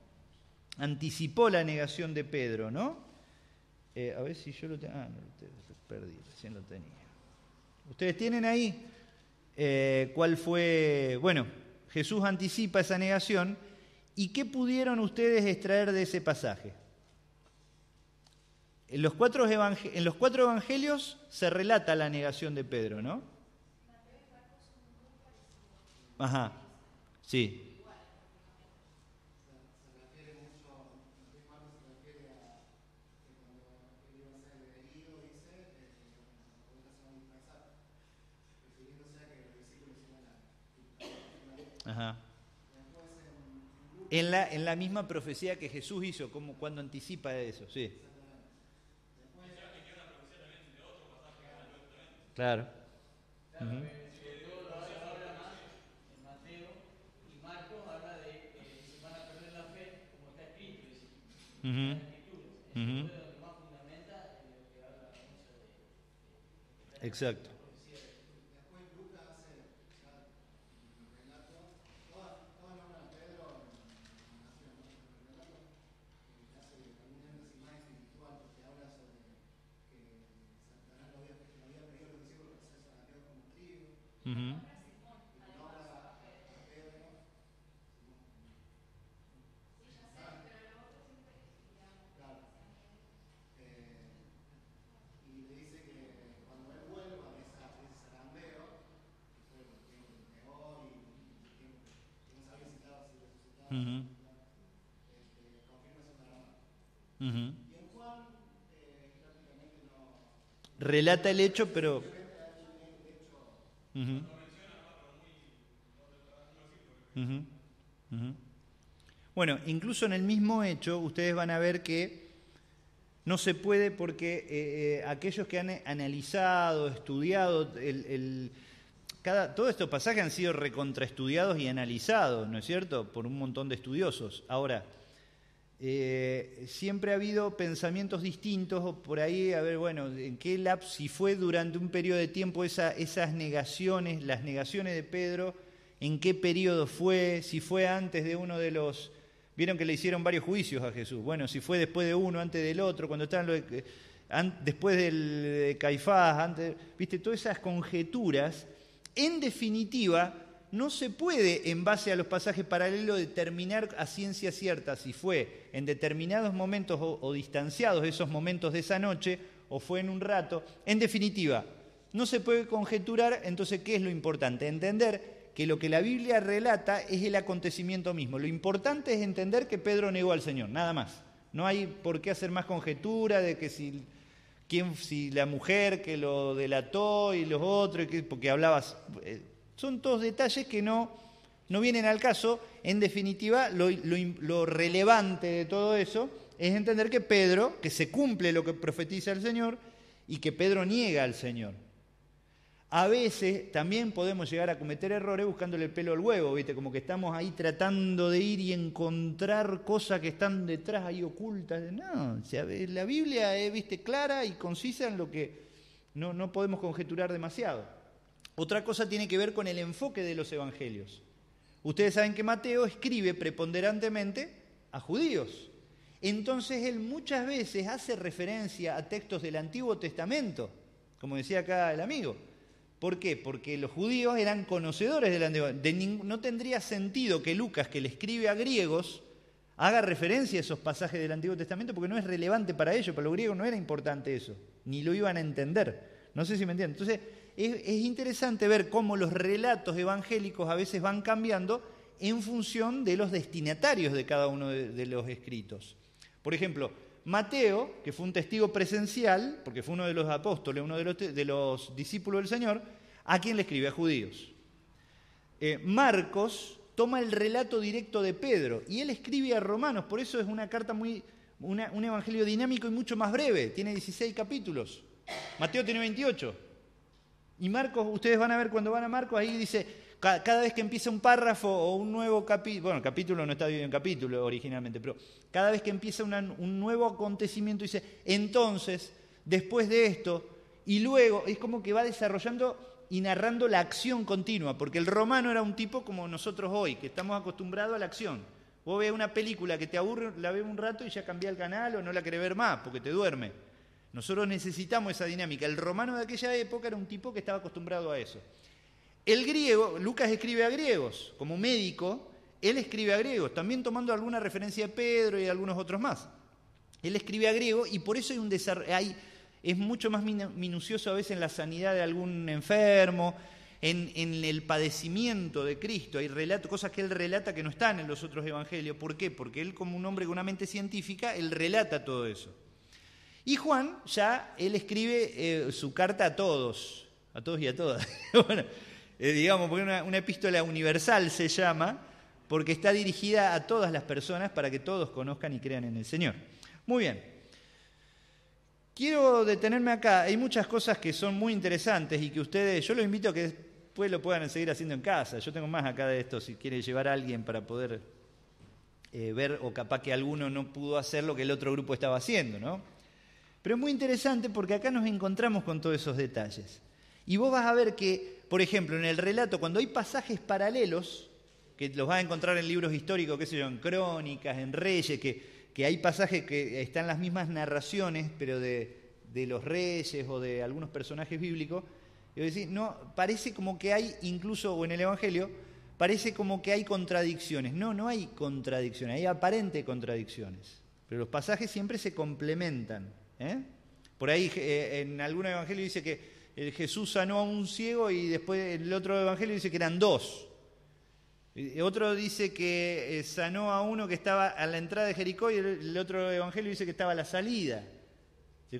anticipó la negación de Pedro, ¿no? A ver si yo lo tengo. No, lo perdí, recién lo tenía. Ustedes tienen ahí cuál fue. Bueno, Jesús anticipa esa negación. ¿Y qué pudieron ustedes extraer de ese pasaje? En los cuatro evangelios se relata la negación de Pedro, ¿no? Ajá, sí. Ajá. En la misma profecía que Jesús hizo, como cuando anticipa eso, sí. Claro. Uh-huh. En Mateo y Marcos habla de que van a perder la fe, como está escrito, dice, en las escrituras. Es donde más fundamenta lo que habla mucho de Exacto. Después Lucas hace un relato, todas nombran a Pedro en nación, ¿no? El relato que hace algún énfasis más espiritual, porque habla sobre que Satanás lo había pedido a los discípulos que se sacaron como trigo. Uh-huh. Uh-huh. Uh-huh. Relata el hecho, pero... Uh-huh. Ujú, ujú. Bueno, incluso en el mismo hecho, ustedes van a ver que no se puede porque aquellos que han analizado, estudiado, todos estos pasajes han sido recontraestudiados y analizados, ¿no es cierto?, por un montón de estudiosos. Ahora, siempre ha habido pensamientos distintos, o por ahí, a ver, bueno, en qué lapso, si fue durante un periodo de tiempo esas negaciones, las negaciones de Pedro, en qué periodo fue, si fue antes de uno de los... Vieron que le hicieron varios juicios a Jesús. Bueno, si fue después de uno, antes del otro, cuando estaban después de Caifás, antes, viste, todas esas conjeturas, en definitiva, no se puede, en base a los pasajes paralelos, determinar a ciencia cierta si fue en determinados momentos o distanciados esos momentos de esa noche, o fue en un rato. En definitiva, no se puede conjeturar. Entonces, ¿qué es lo importante? Entender que lo que la Biblia relata es el acontecimiento mismo. Lo importante es entender que Pedro negó al Señor, nada más. No hay por qué hacer más conjetura de que si la mujer que lo delató y los otros, porque hablabas... Son todos detalles que no vienen al caso. En definitiva, lo relevante de todo eso es entender que Pedro, que se cumple lo que profetiza el Señor, y que Pedro niega al Señor. A veces también podemos llegar a cometer errores buscándole el pelo al huevo, ¿viste? Como que estamos ahí tratando de ir y encontrar cosas que están detrás ahí ocultas. No, o sea, la Biblia es, ¿viste?, clara y concisa en lo que no podemos conjeturar demasiado. Otra cosa tiene que ver con el enfoque de los evangelios. Ustedes saben que Mateo escribe preponderantemente a judíos. Entonces él muchas veces hace referencia a textos del Antiguo Testamento, como decía acá el amigo. ¿Por qué? Porque los judíos eran conocedores del Antiguo Testamento. No tendría sentido que Lucas, que le escribe a griegos, haga referencia a esos pasajes del Antiguo Testamento, porque no es relevante para ellos. Para los griegos no era importante eso, ni lo iban a entender. No sé si me entienden. Entonces, es interesante ver cómo los relatos evangélicos a veces van cambiando en función de los destinatarios de cada uno de los escritos. Por ejemplo, Mateo, que fue un testigo presencial, porque fue uno de los apóstoles, uno de los discípulos del Señor, ¿a quién le escribe? A judíos. Marcos toma el relato directo de Pedro y él escribe a romanos, por eso es una carta un evangelio dinámico y mucho más breve, tiene 16 capítulos. Mateo tiene 28. Y Marcos, ustedes van a ver cuando van a Marcos, ahí dice, cada vez que empieza un párrafo o un nuevo capítulo, bueno, el capítulo no está dividido en capítulo originalmente, pero cada vez que empieza un nuevo acontecimiento, dice, entonces, después de esto, y luego, es como que va desarrollando y narrando la acción continua, porque el romano era un tipo como nosotros hoy, que estamos acostumbrados a la acción. Vos ves una película que te aburre, la ves un rato y ya cambia el canal o no la querés ver más, porque te duerme. Nosotros necesitamos esa dinámica. El romano de aquella época era un tipo que estaba acostumbrado a eso. El griego, Lucas escribe a griegos, como médico, él escribe a griegos, también tomando alguna referencia de Pedro y de algunos otros más. Él escribe a griego y por eso es mucho más minucioso a veces en la sanidad de algún enfermo, en el padecimiento de Cristo. Hay cosas que él relata que no están en los otros evangelios. ¿Por qué? Porque él, como un hombre con una mente científica, él relata todo eso. Y Juan, él escribe su carta a todos y a todas. Bueno, digamos, porque una epístola universal se llama, porque está dirigida a todas las personas para que todos conozcan y crean en el Señor. Muy bien. Quiero detenerme acá. Hay muchas cosas que son muy interesantes y que yo los invito a que después lo puedan seguir haciendo en casa. Yo tengo más acá de esto, si quiere llevar a alguien para poder ver, o capaz que alguno no pudo hacer lo que el otro grupo estaba haciendo, ¿no? Pero es muy interesante porque acá nos encontramos con todos esos detalles. Y vos vas a ver que, por ejemplo, en el relato, cuando hay pasajes paralelos, que los vas a encontrar en libros históricos, qué sé yo, en Crónicas, en Reyes, que hay pasajes que están las mismas narraciones, pero de los reyes o de algunos personajes bíblicos, y vos decís, no, parece como que hay, incluso o en el Evangelio, parece como que hay contradicciones. No hay contradicciones, hay aparentes contradicciones. Pero los pasajes siempre se complementan. Por ahí en algún evangelio dice que Jesús sanó a un ciego y después el otro evangelio dice que eran dos. Otro dice que sanó a uno que estaba a la entrada de Jericó y el otro evangelio dice que estaba a la salida.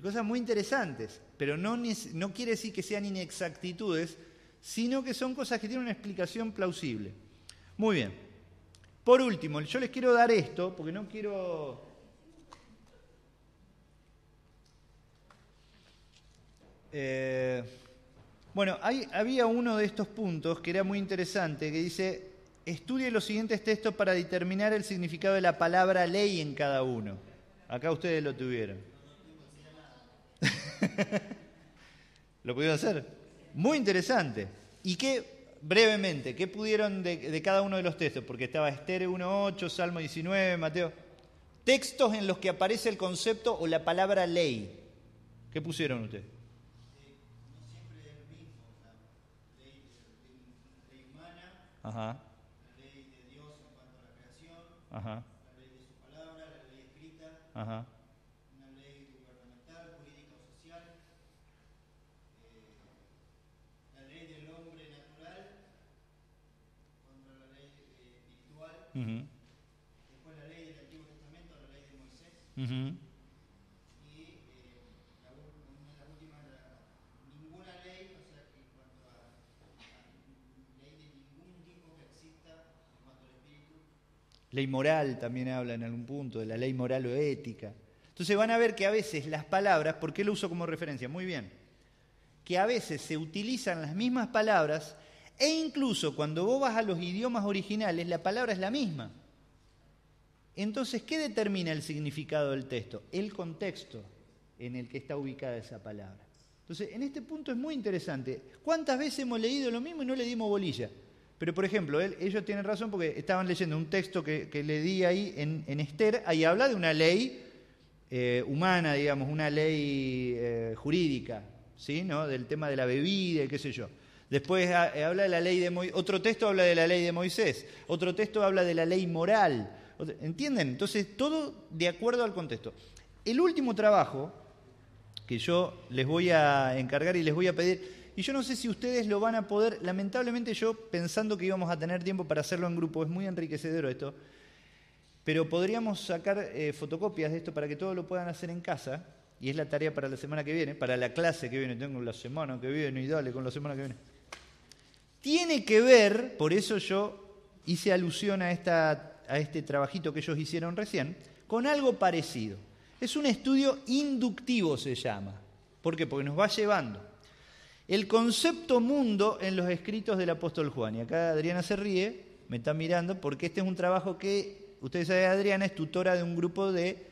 Cosas muy interesantes, pero no quiere decir que sean inexactitudes, sino que son cosas que tienen una explicación plausible. Muy bien. Por último, yo les quiero dar esto, porque no quiero... Bueno, había uno de estos puntos que era muy interesante, que dice, estudie los siguientes textos para determinar el significado de la palabra ley en cada uno. Acá ustedes lo tuvieron. ¿Lo pudieron hacer? Muy interesante. ¿Y qué, brevemente, qué pudieron de cada uno de los textos? Porque estaba Esther 1.8, Salmo 19, Mateo. Textos en los que aparece el concepto o la palabra ley. ¿Qué pusieron ustedes? Ajá. La ley de Dios en cuanto a la creación, Ajá. la ley de su palabra, la ley escrita, Ajá. una ley gubernamental, jurídica o social, la ley del hombre natural contra la ley espiritual, Uh-huh. después la ley del Antiguo Testamento, la ley de Moisés, Uh-huh. y la última era ninguna ley, o sea que en cuanto a ley de ningún tipo que exista en cuanto al espíritu. Ley moral también habla en algún punto, de la ley moral o ética. Entonces van a ver que a veces las palabras, ¿por qué lo uso como referencia? Muy bien. Que a veces se utilizan las mismas palabras e incluso cuando vos vas a los idiomas originales, la palabra es la misma. Entonces, ¿qué determina el significado del texto? El contexto en el que está ubicada esa palabra. Entonces, en este punto es muy interesante. ¿Cuántas veces hemos leído lo mismo y no le dimos bolilla? Pero, por ejemplo, ellos tienen razón porque estaban leyendo un texto que le di ahí en Esther, ahí habla de una ley humana, digamos, una ley jurídica, ¿sí? ¿No? Del tema de la bebida y qué sé yo. Después habla de la ley de Moisés, otro texto habla de la ley de Moisés, otro texto habla de la ley moral. ¿Entienden? Entonces, todo de acuerdo al contexto. El último trabajo que yo les voy a encargar y les voy a pedir, y yo no sé si ustedes lo van a poder, lamentablemente yo pensando que íbamos a tener tiempo para hacerlo en grupo, es muy enriquecedor esto, pero podríamos sacar fotocopias de esto para que todos lo puedan hacer en casa, y es la tarea para la semana que viene, para la clase que viene, tengo la semana que viene, y dale con la semana que viene. Tiene que ver, por eso yo hice alusión a este trabajito que ellos hicieron recién, con algo parecido. Es un estudio inductivo, se llama. ¿Por qué? Porque nos va llevando. El concepto mundo en los escritos del apóstol Juan. Y acá Adriana se ríe, me está mirando, porque este es un trabajo que, ustedes saben, Adriana es tutora de un grupo de...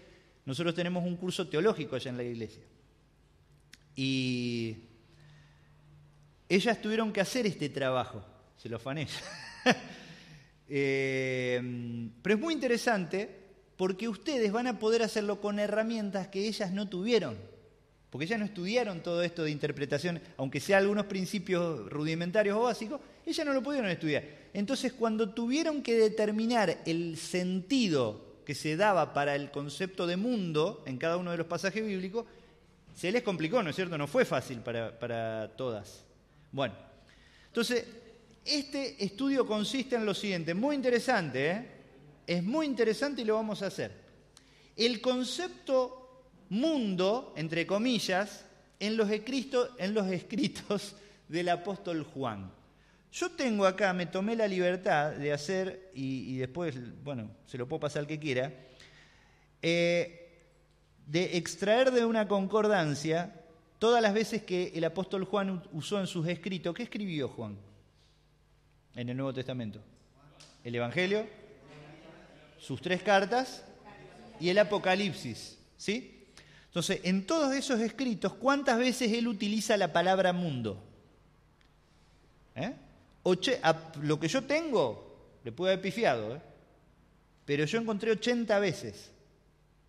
Nosotros tenemos un curso teológico allá en la iglesia. Y ellas tuvieron que hacer este trabajo. Se lo afané. Pero es muy interesante porque ustedes van a poder hacerlo con herramientas que ellas no tuvieron, porque ellas no estudiaron todo esto de interpretación, aunque sea algunos principios rudimentarios o básicos, ellas no lo pudieron estudiar. Entonces, cuando tuvieron que determinar el sentido que se daba para el concepto de mundo en cada uno de los pasajes bíblicos, se les complicó, ¿no es cierto? No fue fácil para todas. Bueno, entonces... Este estudio consiste en lo siguiente, muy interesante, ¿eh? Es muy interesante y lo vamos a hacer. El concepto mundo, entre comillas, en los escritos del apóstol Juan. Yo tengo acá, me tomé la libertad de hacer, y después, bueno, se lo puedo pasar al que quiera, de extraer de una concordancia todas las veces que el apóstol Juan usó en sus escritos. ¿Qué escribió Juan en el Nuevo Testamento? El Evangelio, sus 3 cartas y el Apocalipsis, ¿sí? Entonces, en todos esos escritos, ¿cuántas veces él utiliza la palabra mundo? Lo que yo tengo, le puedo haber pifiado, pero yo encontré 80 veces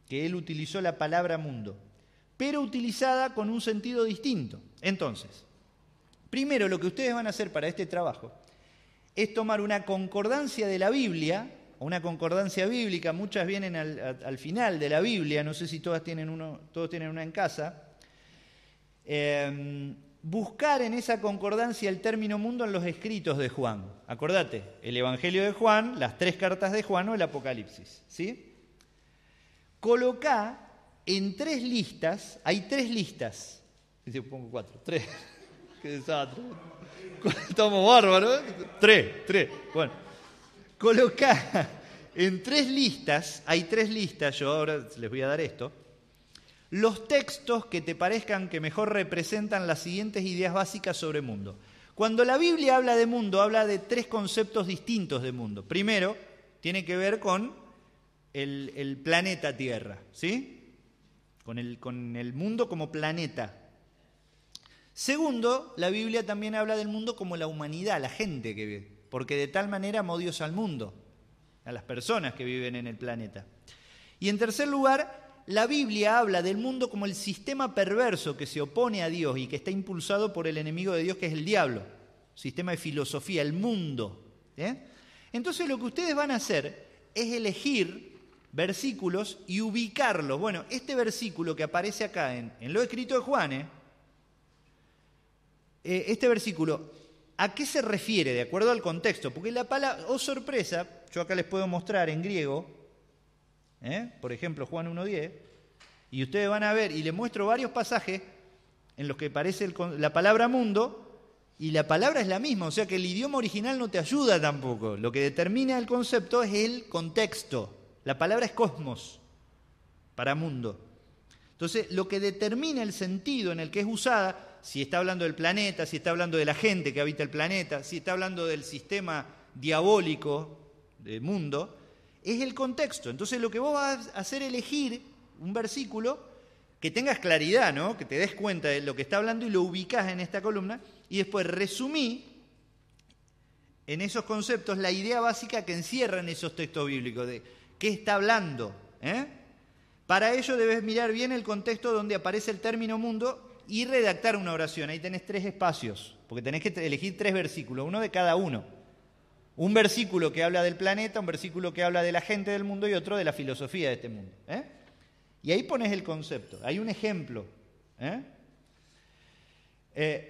que él utilizó la palabra mundo, pero utilizada con un sentido distinto. Entonces, primero lo que ustedes van a hacer para este trabajo es tomar una concordancia de la Biblia, o una concordancia bíblica, muchas vienen al final de la Biblia, no sé si todos tienen una en casa, buscar en esa concordancia el término mundo en los escritos de Juan. Acordate, el Evangelio de Juan, las 3 cartas de Juan o el Apocalipsis, ¿sí? Colocá en 3 listas, hay 3 listas, si pongo 4, 3, qué desastre. Estamos bárbaros, ¿eh? 3, bueno. colocá en 3 listas, hay 3 listas, yo ahora les voy a dar esto, los textos que te parezcan que mejor representan las siguientes ideas básicas sobre mundo. Cuando la Biblia habla de mundo, habla de 3 conceptos distintos de mundo. Primero, tiene que ver con el planeta Tierra, ¿sí? Con el mundo como planeta. Segundo, la Biblia también habla del mundo como la humanidad, la gente que vive, porque de tal manera amó Dios al mundo, a las personas que viven en el planeta. Y en tercer lugar, la Biblia habla del mundo como el sistema perverso que se opone a Dios y que está impulsado por el enemigo de Dios, que es el diablo, sistema de filosofía, el mundo. Entonces lo que ustedes van a hacer es elegir versículos y ubicarlos. Bueno, este versículo que aparece acá en lo escrito de Juan, este versículo, ¿a qué se refiere? De acuerdo al contexto, porque la palabra, oh sorpresa, yo acá les puedo mostrar en griego, por ejemplo Juan 1.10, y ustedes van a ver, y les muestro varios pasajes en los que aparece la palabra mundo, y la palabra es la misma, o sea que el idioma original no te ayuda tampoco. Lo que determina el concepto es el contexto. La palabra es cosmos, para mundo. Entonces, lo que determina el sentido en el que es usada, si está hablando del planeta, si está hablando de la gente que habita el planeta, si está hablando del sistema diabólico del mundo, es el contexto. Entonces lo que vos vas a hacer es elegir un versículo que tengas claridad, ¿no? Que te des cuenta de lo que está hablando y lo ubicás en esta columna, y después resumí en esos conceptos la idea básica que encierran esos textos bíblicos, de qué está hablando. Para ello debes mirar bien el contexto donde aparece el término mundo y redactar una oración. Ahí tenés 3 espacios, porque tenés que elegir 3 versículos, uno de cada uno. Un versículo que habla del planeta, un versículo que habla de la gente del mundo y otro de la filosofía de este mundo. Y ahí pones el concepto, hay un ejemplo.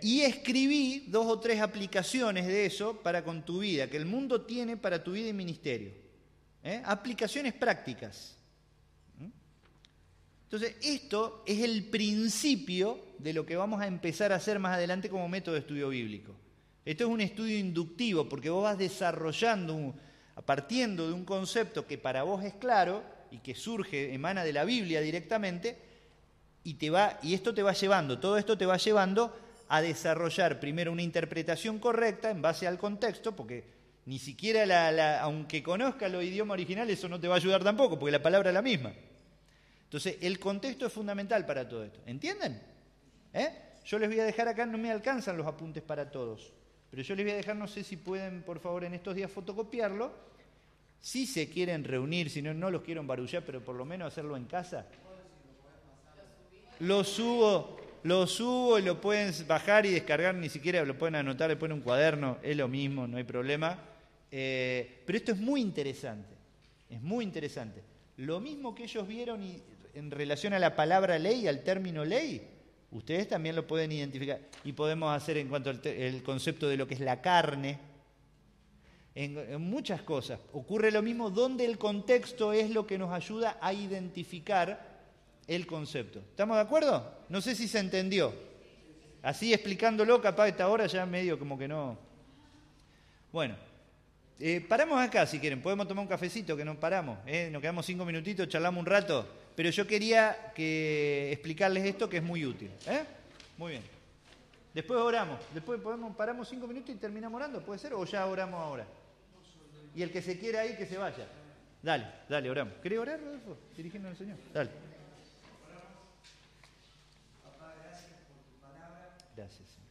Y escribí 2 o 3 aplicaciones de eso para con tu vida, que el mundo tiene para tu vida y ministerio. Aplicaciones prácticas. Entonces, esto es el principio de lo que vamos a empezar a hacer más adelante como método de estudio bíblico. Esto es un estudio inductivo, porque vos vas desarrollando, partiendo de un concepto que para vos es claro y que surge, emana de la Biblia directamente, y esto te va llevando, todo esto te va llevando a desarrollar primero una interpretación correcta en base al contexto, porque ni siquiera, aunque conozcas los idiomas originales, eso no te va a ayudar tampoco, porque la palabra es la misma. Entonces, el contexto es fundamental para todo esto. ¿Entienden? Yo les voy a dejar acá, no me alcanzan los apuntes para todos, pero yo les voy a dejar, no sé si pueden, por favor, en estos días fotocopiarlo. Si se quieren reunir, si no, no los quiero embarullar, pero por lo menos hacerlo en casa. Lo subo y lo pueden bajar y descargar, ni siquiera lo pueden anotar, le ponen un cuaderno, es lo mismo, no hay problema. Pero esto es muy interesante, Lo mismo que ellos vieron en relación a la palabra ley, al término ley, ustedes también lo pueden identificar. Y podemos hacer en cuanto al concepto de lo que es la carne, en muchas cosas. Ocurre lo mismo donde el contexto es lo que nos ayuda a identificar el concepto. ¿Estamos de acuerdo? No sé si se entendió. Así explicándolo, capaz esta hora ya medio como que no. Bueno, paramos acá si quieren, podemos tomar un cafecito, que nos paramos, nos quedamos 5 minutitos, charlamos un rato, pero yo quería explicarles esto que es muy útil. Muy bien. Después oramos, paramos 5 minutos y terminamos orando, ¿puede ser? ¿O ya oramos ahora? Y el que se quiera ir, que se vaya. Dale, oramos. ¿Querés orar, Rodolfo? Dirigiendo al Señor. Dale. Papá, gracias por tu palabra. Gracias.